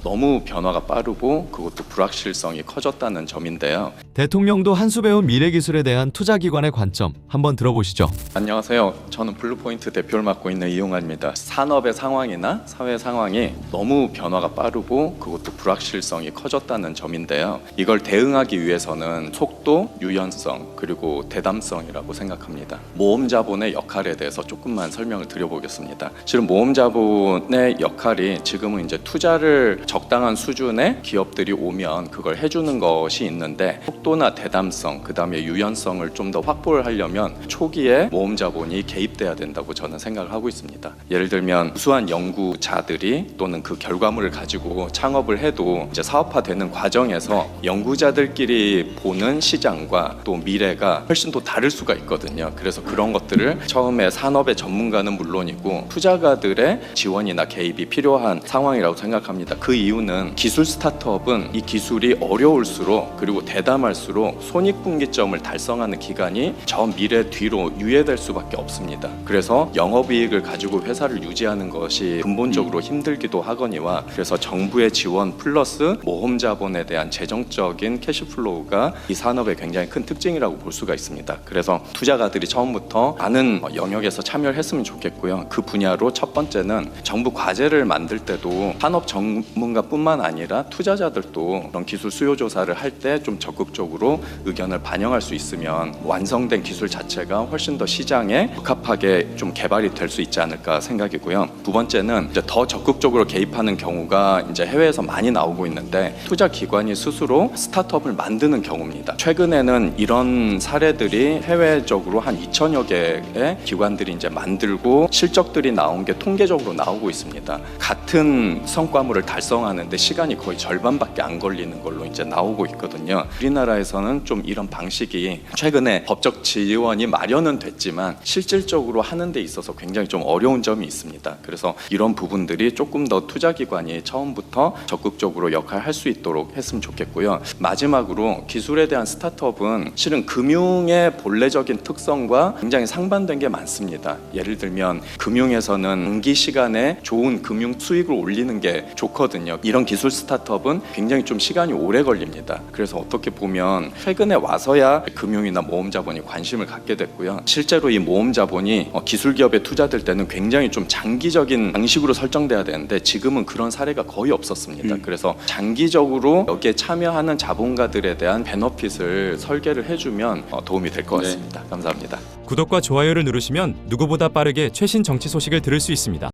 너무 변화가 빠르고 그것도 불확실성이 커졌다는 점인데요. 대통령도 한 수 배운 미래 기술에 대한 투자기관의 관점 한번 들어보시죠. 안녕하세요. 저는 블루포인트 대표를 맡고 있는 이용환입니다. 산업의 상황이나 사회 상황이 너무 변화가 빠르고 그것도 불확실성이 커졌다는 점인데요. 이걸 대응하기 위해서는 속도, 유연성, 그리고 대담성이라고 생각합니다. 모험자본의 역할에 대해서 조금만 설명을 드려보겠습니다. 실은 모험자본의 역할이 지금은 이제 투자를 적당한 수준의 기업들이 오면 그걸 해주는 것이 있는데, 속도나 대담성, 그 다음에 유연성을 좀 더 확보를 하려면 초기에 모험자본이 개입돼야 된다고 저는 생각을 하고 있습니다. 예를 들면 우수한 연구자들이 또는 그 결과물을 가지고 창업을 해도 이제 사업화되는 과정에서 연구자들끼리 보는 시장과 또 미래가 훨씬 더 다를 수가 있거든요. 그래서 그런 것들을 처음에 산업의 전문가는 물론이고 투자가들의 지원이나 개입이 필요한 상황이라고 생각합니다. 그 이유는 기술 스타트업은 이 기술이 어려울수록 그리고 대담할수록 손익분기점을 달성하는 기간이 저 미래 뒤로 유예될 수밖에 없습니다. 그래서 영업이익을 가지고 회사를 유지하는 것이 근본적으로 힘들기도 하거니와, 그래서 정부의 지원 플러스 모험자본에 대한 재정적인 캐시플로우가 이 산업의 굉장히 큰 특징이라고 볼 수가 있습니다. 그래서 투자가들이 처음부터 많은 영역에서 참여를 했으면 좋겠고요. 그 분야로 첫 번째는 정부 과제를 만들 때도 산업 전문가뿐만 아니라 투자자들도 그런 기술 수요 조사를 할 때 좀 적극적으로 의견을 반영할 수 있으면 완성된 기술 자체가 훨씬 더 시장에 적합하게 좀 개발이 될 수 있지 않을까 생각이고요. 두 번째는 이제 더 적극적으로 개입하는 경우가 이제 해외에서 많이 나오고 있는데, 투자 기관이 스스로 스타트업을 만드는 경우입니다. 최근에는 이런 사례들이 해외적으로 한 2천여 개의 기관들이 이제 만들고 실적들이 나온 게 통계적으로 나오고 있습니다. 같은 성과물을 달성하는데 시간이 거의 절반밖에 안 걸리는 걸로 이제 나오고 있거든요. 우리나라에서는 좀 이런 방식이 최근에 법적 지원이 마련은 됐지만 실질적으로 하는 데 있어서 굉장히 좀 어려운 점이 있습니다. 그래서 이런 부분들이 조금 더 투자기관이 처음부터 적극적으로 역할할 수 있도록 했으면 좋겠고요. 마지막으로 기술에 대한 스타트업은 실은 금융의 본래적인 특성과 굉장히 상반된 게 많습니다. 예를 들면 금융에서는 단기 시간에 좋은 금융 수익을 올리는 게 좋거든요. 이런 기술 스타트업은 굉장히 좀 시간이 오래 걸립니다. 그래서 어떻게 보면 최근에 와서야 금융이나 모험자본이 관심을 갖게 됐고요. 실제로 이 모험자본이 기술 기업에 투자될 때는 굉장히 좀 장기적인 방식으로 설정돼야 되는데 지금은 그런 사례가 거의 없었습니다. 그래서 장기적으로 여기에 참여하는 자본가들에 대한 베너핏을 설계를 해주면 도움이 될 것 같습니다. 감사합니다. 구독과 좋아요를 누르시면 누구보다 빠르게 최신 정치 소식을 들을 수 있습니다.